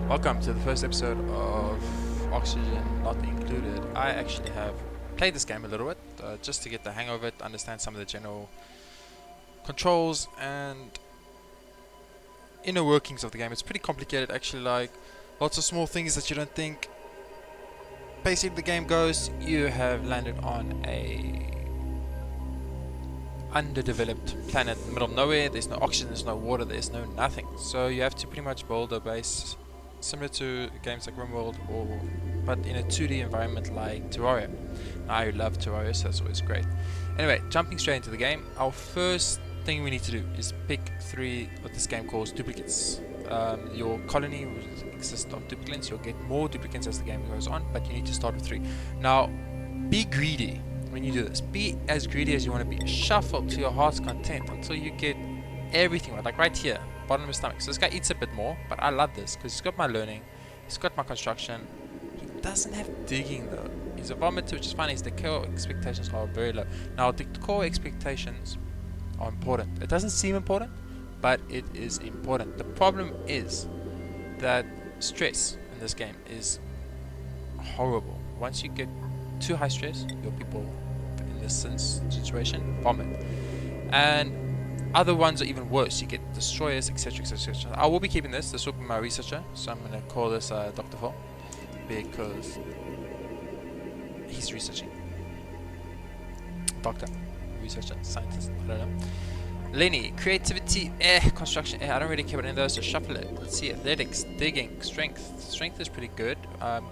Welcome to the first episode of Oxygen Not Included. I actually have played this game a little bit just to get the hang of it, understand some of the general controls and inner workings of the game. It's pretty complicated actually, like lots of small things that you don't think. Basically, the game goes, you have landed on a underdeveloped planet in the middle of nowhere. There's no oxygen, there's no water, there's no nothing. So you have to pretty much build a base similar to games like RimWorld, but in a 2D environment like Terraria. I love Terraria, so that's always great. Anyway, jumping straight into the game, our first thing we need to do is pick 3 what this game calls duplicates. Your colony will consist of duplicates. You'll get more duplicates as the game goes on, but you need to start with 3. Now, be greedy when you do this. Be as greedy as you want to be. Shuffle to your heart's content until you get everything right. Like right here, bottom of his stomach. So this guy eats a bit more, but I love this because he's got my learning, he's got my construction. He doesn't have digging though. He's a vomiter, which is fine. His decor expectations are very low. Now, decor expectations are important. It doesn't seem important, but it is important. The problem is that stress in this game is horrible. Once you get too high stress, your people in this situation vomit, and other ones are even worse. You get destroyers, etc, etc, etc. I will be keeping this. This will be my researcher, so I'm going to call this Dr. Phil, because he's researching. Doctor, researcher, scientist, I don't know. Lenny, creativity, construction, I don't really care about any of those, so shuffle it. Let's see, athletics, digging, strength. Strength is pretty good.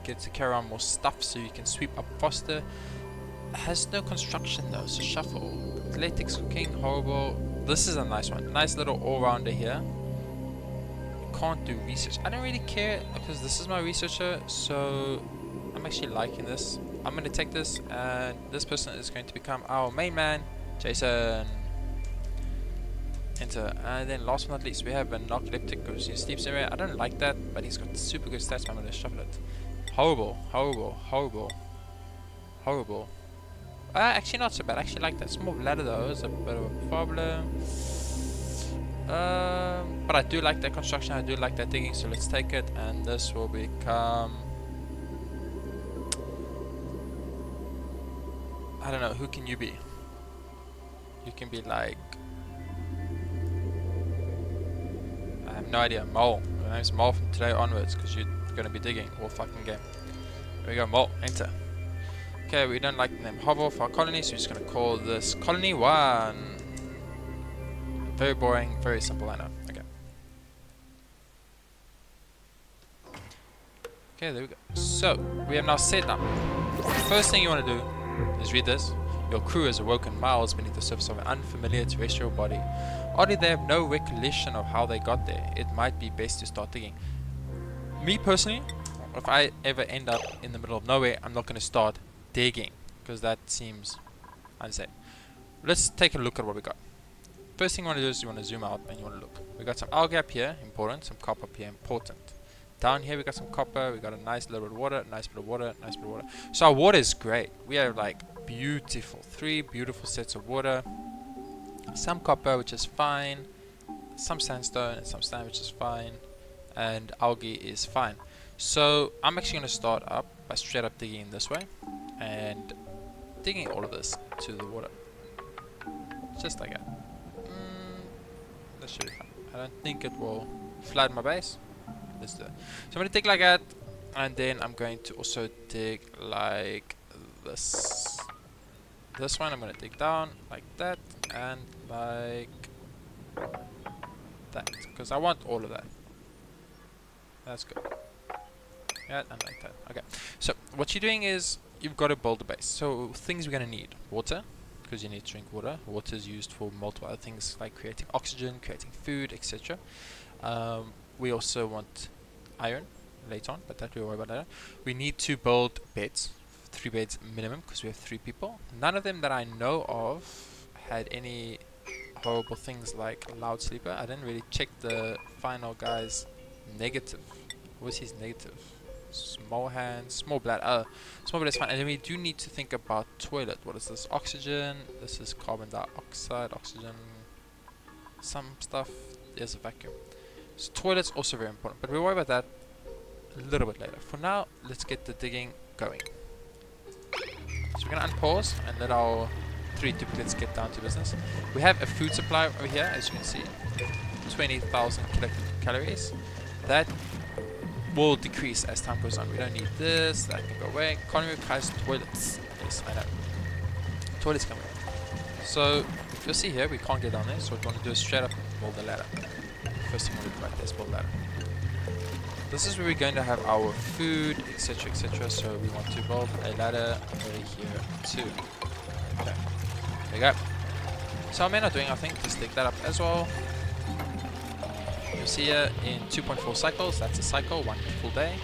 Get to carry on more stuff so you can sweep up faster. Has no construction though, so shuffle. Athletics, cooking, horrible. This is a nice one. Nice little all-rounder here. Can't do research. I don't really care because this is my researcher, so I'm actually liking this. I'm going to take this, and this person is going to become our main man, Jason. Enter. And then last but not least, we have a narcoleptic who's in sleeps area. I don't like that, but he's got super good stats, so I'm going to shuffle it. Horrible, horrible, horrible, horrible. Actually not so bad. I actually like that. Small bladder though is a bit of a problem. But I do like that construction. I do like that digging. So let's take it, and this will become. I don't know. Who can you be? You can be like. I have no idea. Mole. Your name's Mole from today onwards, because you're going to be digging all fucking game. There we go. Mole. Enter. Okay, we don't like the name Hovel for our colony, so we're just going to call this Colony 1. Very boring, very simple, I know. Okay. Okay, there we go. So, we have now set up. The first thing you want to do is read this. Your crew has awoken miles beneath the surface of an unfamiliar terrestrial body. Oddly, they have no recollection of how they got there. It might be best to start digging. Me personally, if I ever end up in the middle of nowhere, I'm not going to start digging, because that seems unsafe. Let's take a look at what we got. First thing you want to do is you want to zoom out and you want to look. We got some algae up here, important. Some copper up here, important. Down here we got some copper. We got a nice little bit of water, nice bit of water, nice bit of water. So our water is great. We have like beautiful, 3 beautiful sets of water. Some copper, which is fine. Some sandstone and some sand, which is fine. And algae is fine. So I'm actually going to start up by straight up digging this way and digging all of this to the water, just like that. That should be fine. I don't think it will flood my base. Let's do it. So I'm going to dig like that, and then I'm going to also dig like this. This one I'm going to dig down like that and like that, because I want all of that. That's good. Yeah, and like that. Okay. So what you're doing is you've got to build a base. So things we're going to need: water, because you need to drink water. Water is used for multiple other things like creating oxygen, creating food, etc. We also want iron later on, but that we'll worry about later. We need to build beds, 3 beds minimum, because we have 3 people. None of them that I know of had any horrible things like a loud sleeper. I didn't really check the final guy's negative. What's his negative? Small hands, small blood. Small blood is fine. And then we do need to think about toilet. What is this? Oxygen. This is carbon dioxide. Oxygen. Some stuff. There's a vacuum. So toilet's also very important. But we'll worry about that a little bit later. For now, let's get the digging going. So we're gonna unpause and let our 3 duplicates get down to business. We have a food supply over here, as you can see, 20,000 kilocalories. That will decrease as time goes on. We don't need this, that can go away. Economy requires toilets. Yes, I know. Toilets come away. So you'll see here we can't get down there, so what we want to do is straight up build the ladder. First thing we want to do right there is build the ladder. This is where we're going to have our food, etc, etc. So we want to build a ladder over here too. Okay, there we go. So our men are doing, I think, just dig that up as well. You'll see here in 2.4 cycles, that's a cycle, 1 full day.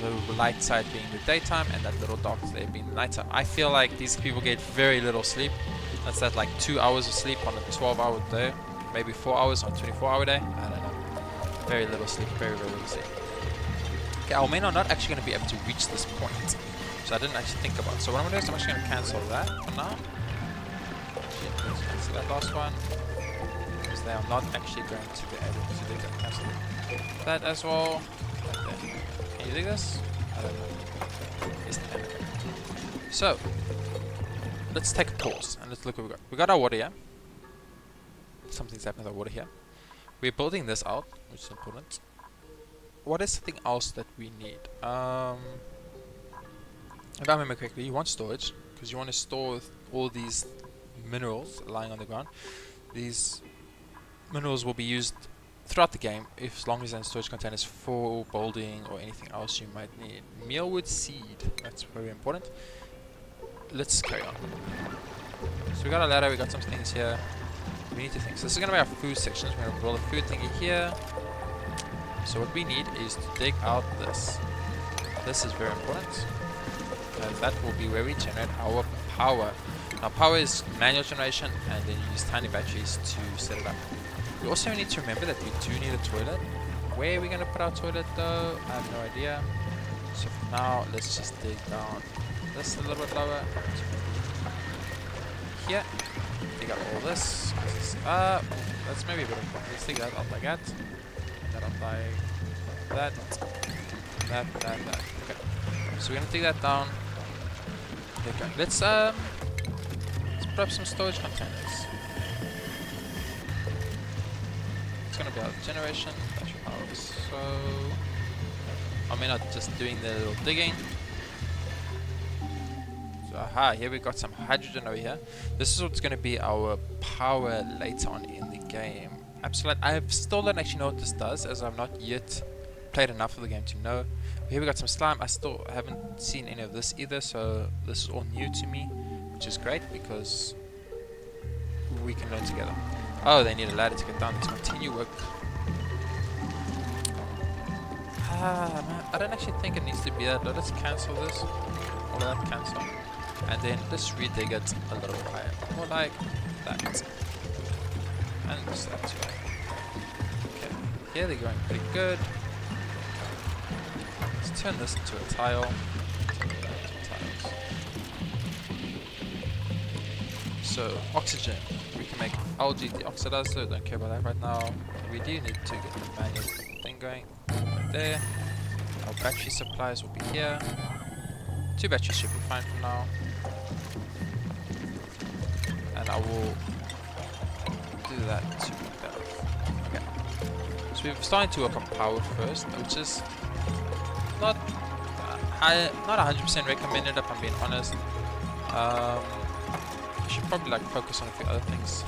The light side being the daytime and that little dark there being the nighttime. I feel like these people get very little sleep. That's that like 2 hours of sleep on a 12-hour day, maybe 4 hours on a 24-hour day. I don't know. Very little sleep, very little sleep. Okay, our men are not actually going to be able to reach this point, so I didn't actually think about it. So what I'm going to do is I'm actually going to cancel that for now. Let's cancel that last one, because they are not actually going to be able to do that. Cancel that as well. Okay. Can you do this? I don't know. Yes, they can. So let's take a pause and let's look what we got. We got our water here. Something's happening with our water here. We're building this out, which is important. What is something else that we need? If I remember correctly, you want storage, because you want to store all these minerals lying on the ground. These minerals will be used throughout the game, as long as they're in storage containers for building or anything else you might need. Mealwood seed, that's very important. Let's carry on. So we got a ladder, we got some things here. We need to think. So this is going to be our food sections. We're going to build a food thingy here. So what we need is to dig out this. This is very important. And that will be where we generate our power. Now power is manual generation, and then you use tiny batteries to set it up. We also need to remember that we do need a toilet. Where are we going to put our toilet though? I have no idea. So for now, let's just dig down this a little bit lower. Here. Dig up all this. That's maybe a bit of fun. Let's dig that up like that. That up like that. That. Okay. So we're gonna dig that down. Okay. Let's put up some storage containers. It's gonna be our generation, battery power. So I mean not just doing the little digging. Aha, here we got some hydrogen over here. This is what's going to be our power later on in the game. Absolutely. I still don't actually know what this does, as I've not yet played enough of the game to know. Here we got some slime. I still haven't seen any of this either, so this is all new to me, which is great because we can learn together. Oh, they need a ladder to get down. Let's continue work. Man, I don't actually think it needs to be that. Let's cancel this. All of that cancel. And then let's redig it a little bit higher. More like that. And just that too. Okay. Here they're going pretty good. Let's turn this into a tile. Turn that into tiles. So oxygen. We can make algae deoxidizer. Don't care about that right now. We do need to get the manual thing going. Right there. Our battery supplies will be here. 2 batteries should be fine for now. And I will do that to make that up. Okay. So we're starting to work on power first, which is not 100% recommended if I'm being honest. You should probably like focus on a few other things.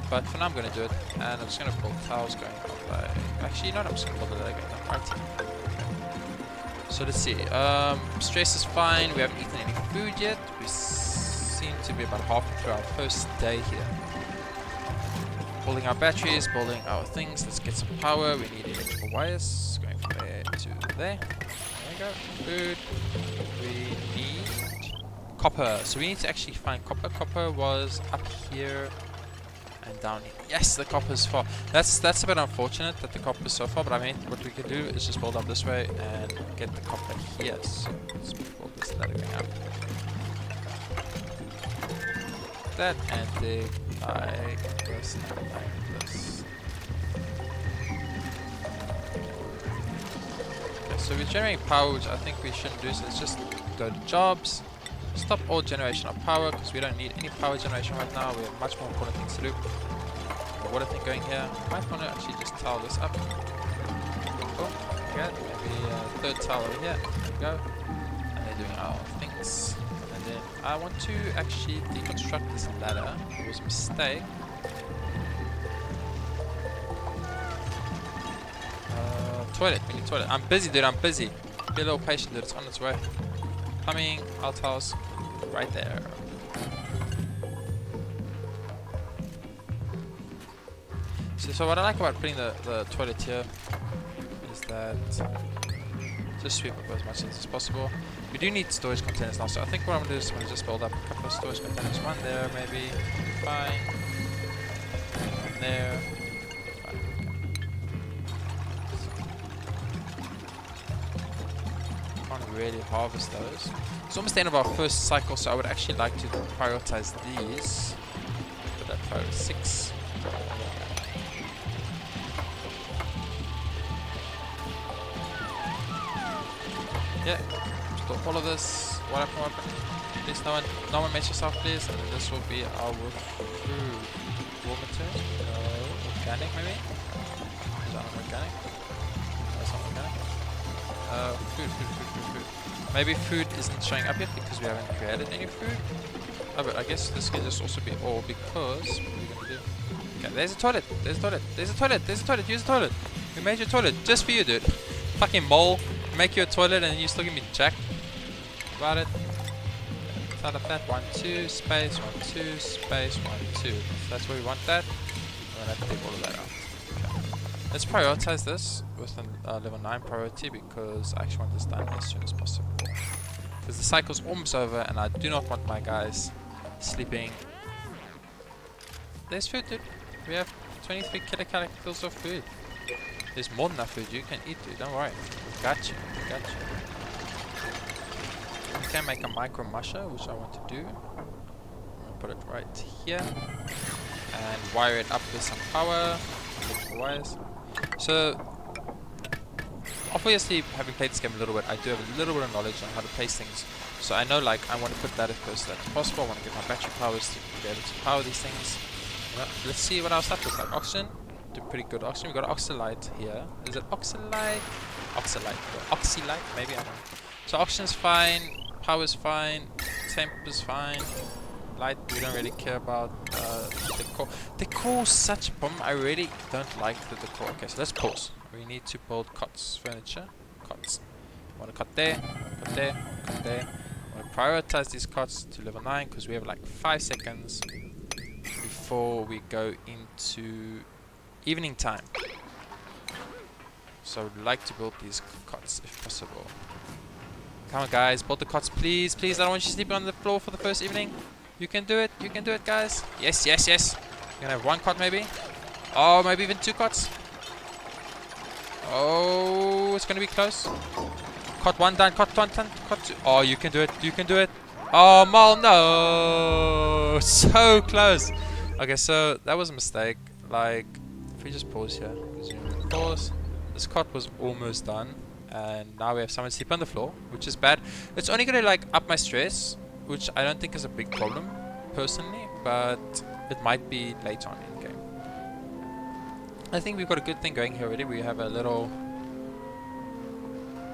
But for now I'm going to do it, and I'm just going to build tiles going up like... Actually, you know what, I'm just going to build a ladder going up right. So let's see, stress is fine, we haven't eaten any food yet, we seem to be about halfway through our first day here. Building our batteries, building our things, let's get some power, we need electrical wires, going from there to there. There we go, food, we need copper, so we need to actually find copper. Copper was up here and down here. Yes, the copper is far. That's a bit unfortunate that the copper is so far, but I mean, what we can do is just build up this way and get the copper here. So let's build this ladder going up. That and dig like this and like this. Okay, so we're generating power, which I think we shouldn't do, so let's just go to jobs. Stop all generation of power, because we don't need any power generation right now. We have much more important things to do. The water thing going here. Might want to actually just tile this up. Boom. Okay, maybe third tile over here. There we go. And they're doing our things. And then I want to actually deconstruct this ladder. It was a mistake. Toilet, we need toilet. I'm busy, dude, I'm busy. Be a little patient, dude, it's on its way. Plumbing, our tiles, right there. So what I like about putting the toilet here is that just sweep up as much as possible. We do need storage containers now, so I think what I'm going to do is I'm going to just build up a couple of storage containers. One there, maybe. Fine. One there. Really harvest those. It's almost the end of our first cycle, so I would actually like to prioritize these. Put that priority 6. Yeah, store all of this. What happened? Please, no one match yourself, please. And this will be our food. Raw material? No. Organic, maybe? Is that not organic? That's not organic. Food. Maybe food isn't showing up yet because we haven't created any food. Oh, but I guess this can just also be all because what are we gonna do? Okay, there's a toilet. There's a toilet. There's a toilet. There's a toilet. Use a toilet. We made your toilet just for you, dude. Fucking mole. Make you a toilet and you still give me jack about it. Start up that 1 2 space 1 2 space 1 2. So that's where we want that. I'm gonna have to take all of that out. Let's prioritize this with a level 9 priority because I actually want this done as soon as possible. Because the cycle's almost over and I do not want my guys sleeping. There's food, dude. We have 23 kilocalories of food. There's more than enough food you can eat, dude. Don't worry. Got you. Got you. We can make a micro musher, which I want to do. I'm gonna put it right here. And wire it up with some power. Wires. So, obviously, having played this game a little bit, I do have a little bit of knowledge on how to place things. So I know, like, I want to put that as close to that as possible. I want to get my battery powers to be able to power these things. Let's see what our stuff looks like. Oxygen, do pretty good oxygen. We got oxylite here. Is it oxylite? Oxylite. Oxylite, maybe, I don't know. So oxygen's fine, power's fine, temp is fine. Light, we don't really care about decor. Decor's such a problem. I really don't like the decor. Okay, so let's pause. We need to build cots, furniture, cots. I want to cut there, cut there, cut there. I want to prioritize these cots to level 9 because we have like 5 seconds before we go into evening time. So I would like to build these cots if possible. Come on, guys, build the cots, please, please. I don't want you sleeping on the floor for the first evening. You can do it, guys. Yes, yes, yes. You're gonna have 1 cot maybe. Oh, maybe even 2 cots. Oh, it's gonna be close. Cot 1 done, cot 1 done, cot 2. Oh, you can do it, you can do it. Oh, Mol, no. So close. Okay, so that was a mistake. Like, if we just pause here. Resume. Pause. This cot was almost done. And now we have someone sleep on the floor, which is bad. It's only gonna, like, up my stress, which I don't think is a big problem, personally, but it might be later on in game. I think we've got a good thing going here already. We have a little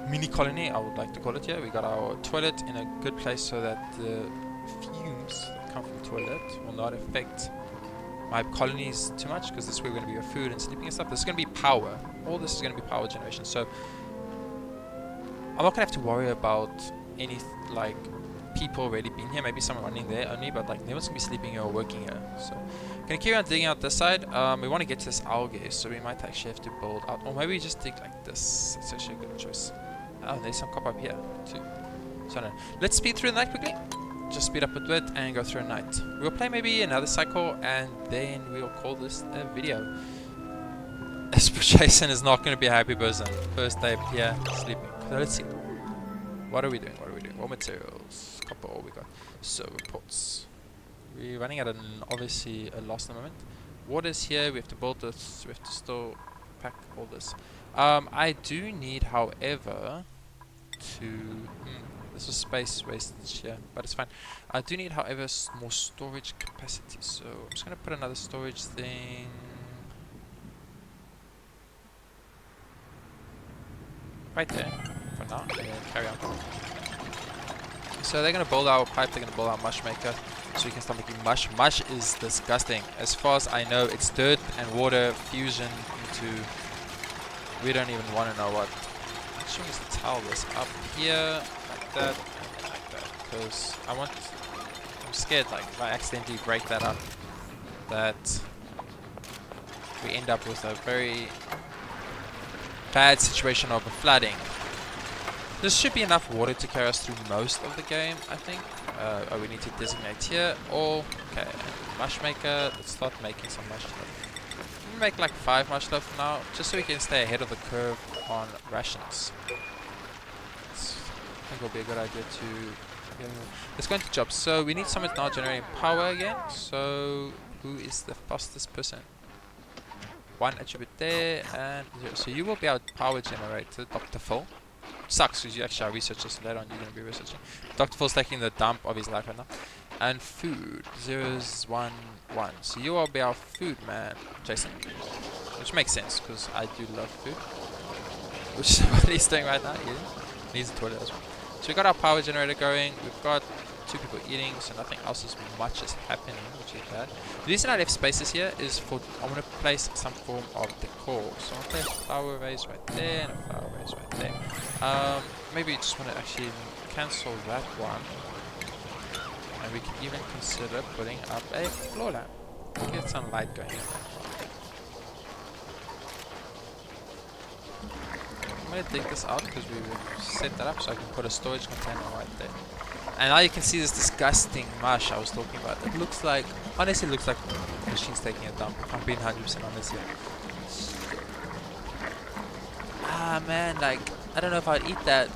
mini colony, I would like to call it here. We got our toilet in a good place so that the fumes that come from the toilet will not affect my colonies too much, because this is where we're going to be with food and sleeping and stuff. This is going to be power. All this is going to be power generation. So I'm not going to have to worry about any, like, people already been here, maybe someone running there only, but like no one's gonna be sleeping here or working here. So gonna carry on digging out this side. We want to get to this algae, so we might actually have to build out, or maybe we just dig like this. It's actually a good choice. Oh, there's some copper up here too. So no, let's speed through the night quickly. Just speed up a bit and go through a night. We'll play maybe another cycle and then we'll call this a video. Jason is not gonna be a happy person. First day here sleeping. So let's see. What are we doing? What materials? Copper, all we got. So reports. We're running at obviously a loss at the moment. Water's here, we have to build this, we have to still pack all this. I do need, however, to... this was space wastage here, but it's fine. I do need, however, more storage capacity. So I'm just going to put another storage thing... right there, for now, and then carry on. So they're going to build our pipe, they're going to build our mush maker, so we can start making mush. Mush is disgusting. As far as I know, it's dirt and water fusion into... we don't even want to know what. I'm just going to towel this up here, like that, and like that, because I'm scared, like, if I accidentally break that up, that we end up with a very bad situation of flooding. There should be enough water to carry us through most of the game, I think. We need to designate here. Okay, mush maker. Let's start making some mush loaf. We'll make like 5 mush loaf for now, just so we can stay ahead of the curve on rations. I think it will be a good idea to... let's go into jobs. So we need someone now generating power again. So who is the fastest person? 1 attribute there, and 0. So you will be our power generator, Dr. Phil. Sucks because you actually are researchers, so later on you're going to be researching. Dr. Phil's taking the dump of his life right now. And food, 0s, 1, 1. So you will be our food man, Jason. Which makes sense because I do love food. Which is what he's doing right now. He needs a toilet as well. So we got our power generator going. We've got 2 people eating, so nothing else as much is happening, which is bad. The reason I left spaces here is for I want to place some form of decor. So I'll place a flower vase right there and a flower vase right there. Maybe you just want to actually cancel that one, and we can even consider putting up a floor lamp. Get some light going. I'm going to dig this out because we will set that up so I can put a storage container right there. And now you can see this disgusting mush I was talking about. It looks like, honestly, it looks like the machine's taking a dump. I'm being 100% honest here. Ah man, like, I don't know if I'd eat that.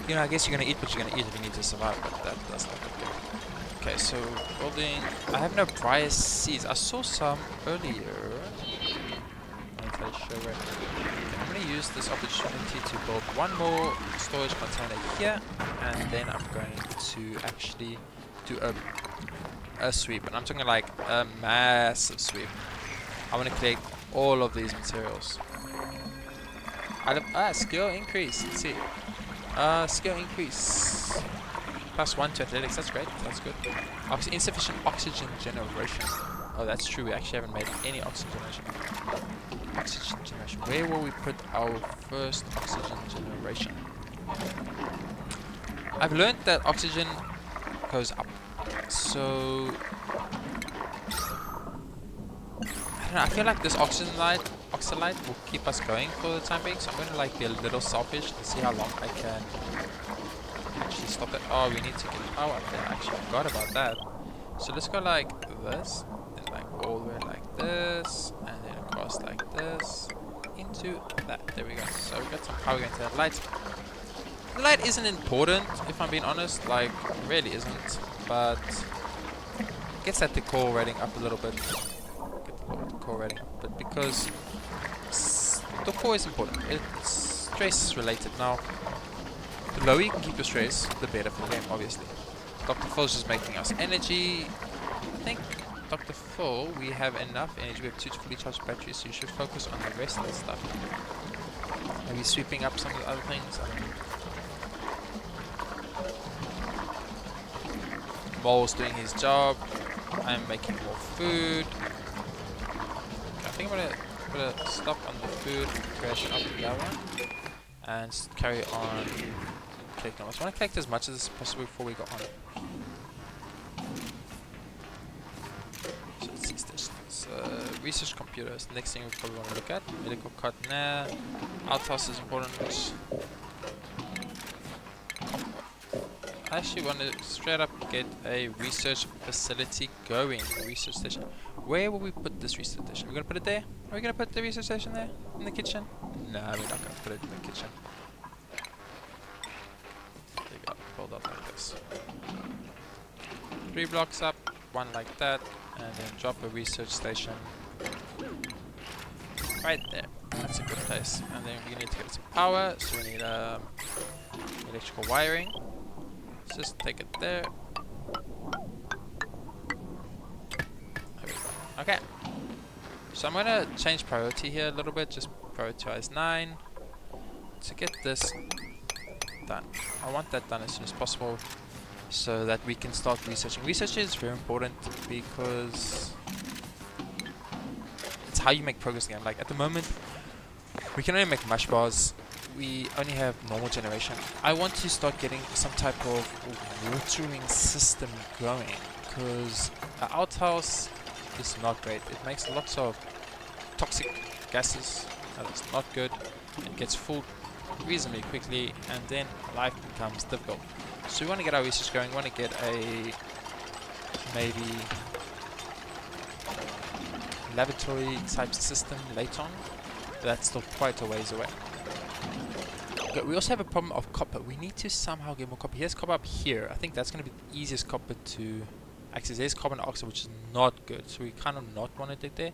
You know, I guess you're gonna eat what you're gonna eat if you need to survive, but that's not good. Okay, so building. I have no prior seeds. I saw some earlier. I'm going to use this opportunity to build one more storage container here, and then I'm going to actually do a sweep, and I'm talking like a massive sweep. I want to collect all of these materials. Skill increase. Let's see. Skill increase. +1 to athletics. That's great. That's good. Insufficient oxygen generation. Oh, that's true. We actually haven't made any oxygen generation. Oxygen generation. Where will we put our first oxygen generation? I've learned that oxygen goes up. So I don't know. I feel like this oxalite will keep us going for the time being. So I'm going to like be a little selfish and see how long I can actually stop it. Oh, we need to get power up there. I actually forgot about that. So let's go like this, and like all the way like this, and then across like this into that. There we go. So we got some power going to that light. The light isn't important, if I'm being honest. Like, really isn't, but gets that decor rating up a little bit. Get the decor rating up, but because decor is important. It's stress related. Now, the lower you can keep your stress, the better for the game, obviously. Dr. Phil's just making us energy. I think Dr. Phil, we have enough energy. We have 2 fully charged batteries, so you should focus on the rest of the stuff. Maybe sweeping up some of the other things. I don't know. Mole's doing his job. I'm making more food. Okay, I think I'm gonna stop on the food creation of the other one and carry on collecting. I just want to collect as much as possible before we go on. So let's see stations. Research computers. Next thing we probably want to look at. Medical cot. Nah. Outhouse is important. I actually want to straight up get a research facility going. A research station. Where will we put this research station? We're gonna put it there? Are we gonna put the research station there? In the kitchen? No, we're not gonna put it in the kitchen. There you go. Hold up like this. 3 blocks up, 1 like that, and then drop a research station right there. That's a good place. And then we need to get some power, so we need electrical wiring. Let's just take it there. Okay. So I'm gonna change priority here a little bit, just prioritize 9 to get this done. I want that done as soon as possible so that we can start researching. Research is very important because it's how you make progress again. Like at the moment, we can only make mush bars. We only have normal generation. I want to start getting some type of watering system going because our outhouse is not great. It makes lots of toxic gases. That is not good. It gets full reasonably quickly, and then life becomes difficult. So we want to get our research going. We want to get a maybe laboratory type system later on. That's still quite a ways away. But we also have a problem of copper. We need to somehow get more copper. Here's copper up here. I think that's going to be the easiest copper to access. There's carbon dioxide, which is not good. So we kind of not want to dig there.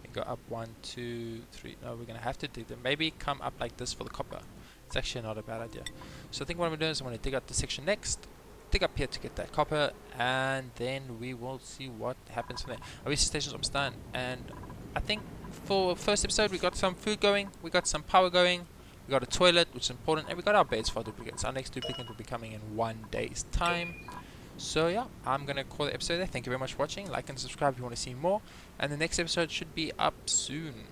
We go up 1, 2, 3. No, we're going to have to dig there. Maybe come up like this for the copper. It's actually not a bad idea. So I think what I'm doing is I'm going to dig out the section next. Dig up here to get that copper. And then we will see what happens from there. Our research station's almost done. And I think for first episode we got some food going. We got some power going. We got a toilet, which is important, and we got our beds for duplicates. Our next duplicate will be coming in 1 day's time. So yeah, I'm gonna call the episode there. Thank you very much for watching. Like and subscribe if you want to see more, and the next episode should be up soon.